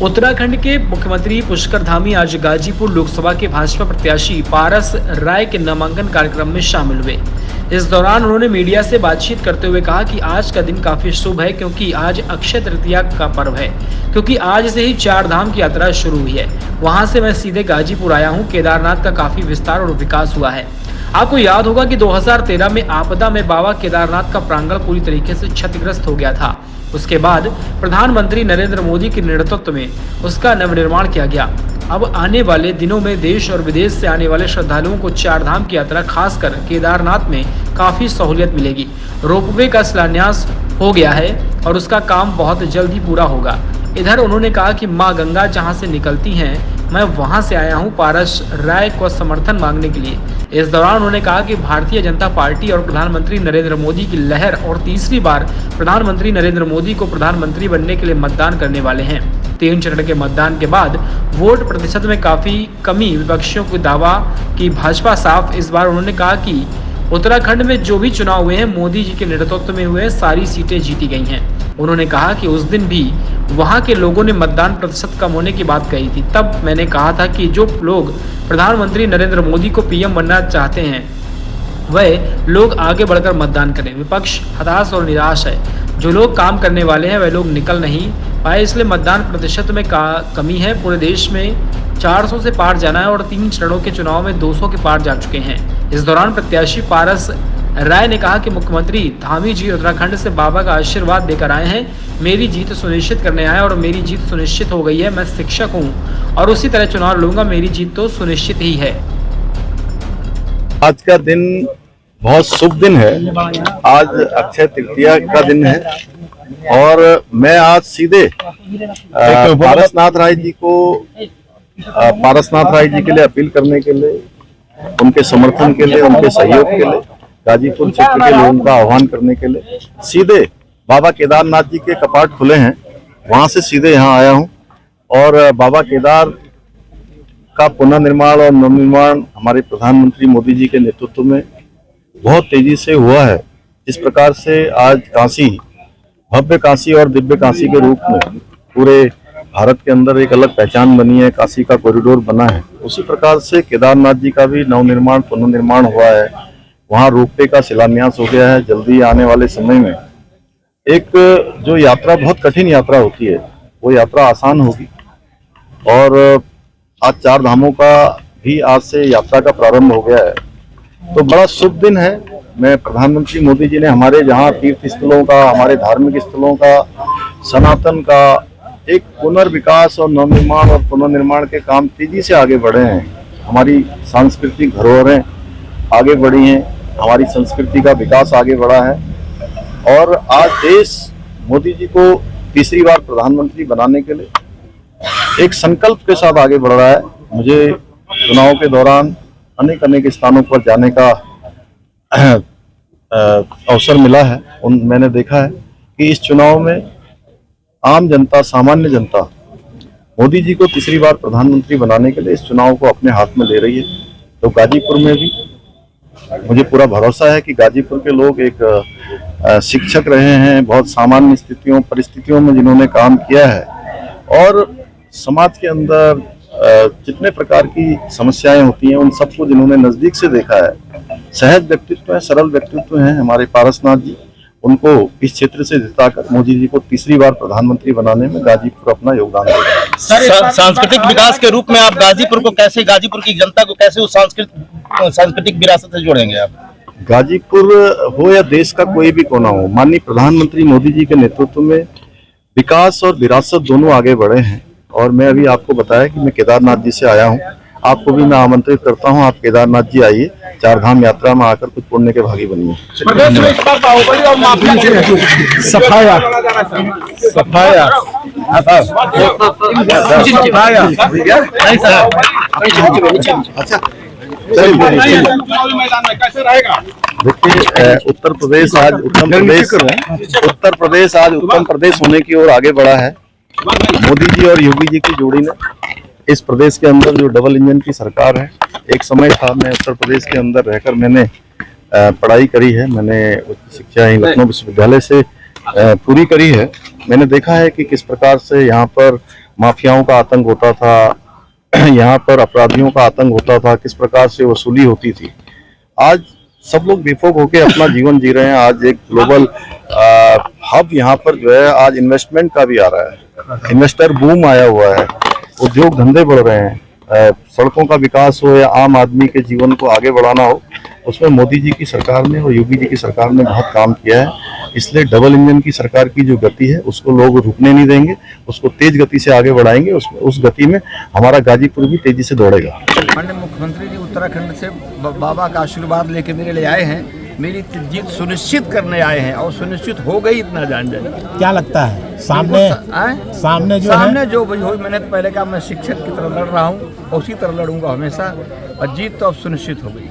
उत्तराखंड के मुख्यमंत्री पुष्कर धामी आज गाजीपुर लोकसभा के भाजपा प्रत्याशी पारस राय के नामांकन कार्यक्रम में शामिल हुए। इस दौरान उन्होंने मीडिया से बातचीत करते हुए कहा कि आज का दिन काफी शुभ है, क्योंकि आज अक्षय तृतीया का पर्व है, क्योंकि आज से ही 4 धाम की यात्रा शुरू हुई है। वहां से मैं सीधे गाजीपुर आया हूं। केदारनाथ का काफी विस्तार और विकास हुआ है। आपको याद होगा कि 2013 में आपदा में बाबा केदारनाथ का प्रांगण पूरी तरीके से क्षतिग्रस्त हो गया था। उसके बाद प्रधानमंत्री नरेंद्र मोदी के नेतृत्व में उसका नवनिर्माण किया गया। अब आने वाले दिनों में देश और विदेश से आने वाले श्रद्धालुओं को 4 धाम की यात्रा खासकर केदारनाथ में काफी सहूलियत मिलेगी। रोपवे का शिलान्यास हो गया है और उसका काम बहुत जल्द ही पूरा होगा। इधर उन्होंने कहा कि मां गंगा जहां से निकलती हैं, मैं वहां से आया हूं पारस राय को समर्थन मांगने के लिए। इस दौरान उन्होंने कहा कि भारतीय जनता पार्टी और प्रधानमंत्री नरेंद्र मोदी की लहर और तीसरी बार प्रधानमंत्री नरेंद्र मोदी को प्रधानमंत्री बनने के लिए मतदान करने वाले हैं। 3 चरण के मतदान के बाद वोट प्रतिशत में काफी कमी विपक्षियों को दावा की भाजपा साफ। इस बार उन्होंने कहा कि उत्तराखंड में जो भी चुनाव हुए हैं, मोदी जी के नेतृत्व में हुए, सारी सीटें जीती गई हैं। उन्होंने कहा कि उस दिन भी वहां के लोगों ने मतदान प्रतिशत कम होने की बात कही थी। तब मैंने कहा था कि जो लोग प्रधानमंत्री नरेंद्र मोदी को पीएम बनना चाहते हैं, वह लोग आगे बढ़कर मतदान करें। विपक्ष हताश और निराश है। जो लोग काम करने वाले हैं वह लोग निकल नहीं पाए, इसलिए मतदान प्रतिशत में कमी है। पूरे देश में 400 से पार जाना है और 3 चरणों के चुनाव में 200 के पार जा चुके हैं। इस दौरान प्रत्याशी पारस राय ने कहा कि मुख्यमंत्री धामी जी उत्तराखंड से बाबा का आशीर्वाद देकर आए हैं। मेरी जीत सुनिश्चित करने आए और मेरी जीत सुनिश्चित हो गई है। मैं शिक्षक हूं और उसी तरह चुनाव लड़ूंगा। मेरी जीत तो सुनिश्चित ही है। आज का दिन बहुत शुभ दिन है। आज अक्षय तृतीया का दिन है और मैं आज सीधे पारसनाथ राय जी के लिए अपील करने के लिए, उनके समर्थन के लिए, उनके सहयोग के लिए, गाजीपुर क्षेत्र के लोगों का आह्वान करने के लिए सीधे बाबा केदारनाथ जी के कपाट खुले हैं, वहां से सीधे यहाँ आया हूँ। और बाबा केदार का पुनर्निर्माण और नवनिर्माण हमारे प्रधानमंत्री मोदी जी के नेतृत्व में बहुत तेजी से हुआ है। जिस प्रकार से आज काशी, भव्य काशी और दिव्य काशी के रूप में पूरे भारत के अंदर एक अलग पहचान बनी है, काशी का कॉरिडोर बना है, उसी प्रकार से केदारनाथ जी का भी नवनिर्माण, पुनर्निर्माण हुआ है। वहाँ रोपवे का शिलान्यास हो गया है। जल्दी आने वाले समय में एक जो यात्रा बहुत कठिन यात्रा होती है, वो यात्रा आसान होगी। और आज 4 धामों का भी आज से यात्रा का प्रारंभ हो गया है, तो बड़ा शुभ दिन है। मैं प्रधानमंत्री मोदी जी ने हमारे जहाँ तीर्थ स्थलों का, हमारे धार्मिक स्थलों का, सनातन का एक पुनर्विकास और नवनिर्माण और पुनर्निर्माण के काम तेजी से आगे बढ़े हैं। हमारी सांस्कृतिक धरोहरें आगे बढ़ी हैं, हमारी संस्कृति का विकास आगे बढ़ा है और आज देश मोदी जी को तीसरी बार प्रधानमंत्री बनाने के लिए एक संकल्प के साथ आगे बढ़ रहा है। मुझे चुनाव के दौरान अनेक स्थानों पर जाने का अवसर मिला है। मैंने देखा है कि इस चुनाव में आम जनता, सामान्य जनता मोदी जी को तीसरी बार प्रधानमंत्री बनाने के लिए इस चुनाव को अपने हाथ में ले रही है। तो गाजीपुर में भी मुझे पूरा भरोसा है कि गाजीपुर के लोग एक शिक्षक रहे हैं, बहुत सामान्य परिस्थितियों में जिन्होंने काम किया है और समाज के अंदर जितने प्रकार की समस्याएं होती हैं उन सबको जिन्होंने नजदीक से देखा है। सहज व्यक्तित्व है, सरल व्यक्तित्व हैं हमारे पारसनाथ जी। उनको इस क्षेत्र से जिताकर मोदी जी को तीसरी बार प्रधानमंत्री बनाने में गाजीपुर अपना योगदान देगा। सांस्कृतिक विकास के रूप में आप गाजीपुर को कैसे, गाजीपुर की जनता को कैसे उस सांस्कृतिक विरासत से जोड़ेंगे आप? गाजीपुर हो या देश का कोई भी कोना हो, माननीय प्रधानमंत्री मोदी जी के नेतृत्व में विकास और विरासत दोनों आगे बढ़े हैं। और मैं अभी आपको बताया कि मैं केदारनाथ जी से आया हूँ। आपको भी मैं आमंत्रित करता हूँ, आप केदारनाथ जी आइए, 4 धाम यात्रा में आकर कुछ पुण्य के भागी बनिए। सफाया देखिए, उत्तर प्रदेश आज उत्तम प्रदेश होने की ओर आगे बढ़ा है। मोदी जी और योगी जी की जोड़ी ने इस प्रदेश के अंदर जो डबल इंजन की सरकार है, एक समय था मैं उत्तर प्रदेश के अंदर रहकर मैंने पढ़ाई करी है। मैंने उच्च शिक्षा लखनऊ विश्वविद्यालय से पूरी करी है। मैंने देखा है कि किस प्रकार से यहाँ पर माफियाओं का आतंक होता था, यहाँ पर अपराधियों का आतंक होता था, किस प्रकार से वसूली होती थी। आज सब लोग बेफोक होकर अपना जीवन जी रहे हैं। आज एक ग्लोबल हब यहाँ पर जो है, आज इन्वेस्टमेंट का भी आ रहा है, इन्वेस्टर बूम आया हुआ है, उद्योग धंधे बढ़ रहे हैं, सड़कों का विकास हो या आम आदमी के जीवन को आगे बढ़ाना हो, उसमें मोदी जी की सरकार ने और योगी जी की सरकार ने बहुत काम किया है। इसलिए डबल इंजन की सरकार की जो गति है उसको लोग रुकने नहीं देंगे, उसको तेज गति से आगे बढ़ाएंगे। उस गति में हमारा गाजीपुर भी तेजी से दौड़ेगा। माननीय मुख्यमंत्री जी उत्तराखंड से बाबा का आशीर्वाद लेके मेरे लिए आए हैं, मेरी जीत सुनिश्चित करने आए हैं और सुनिश्चित हो गई, इतना जान जाए। क्या लगता है सामने जो भी हो, मैंने तो पहले कहा मैं शिक्षक की तरह लड़ रहा हूँ, उसी तरह लड़ूंगा हमेशा, और जीत तो अब सुनिश्चित हो गई है।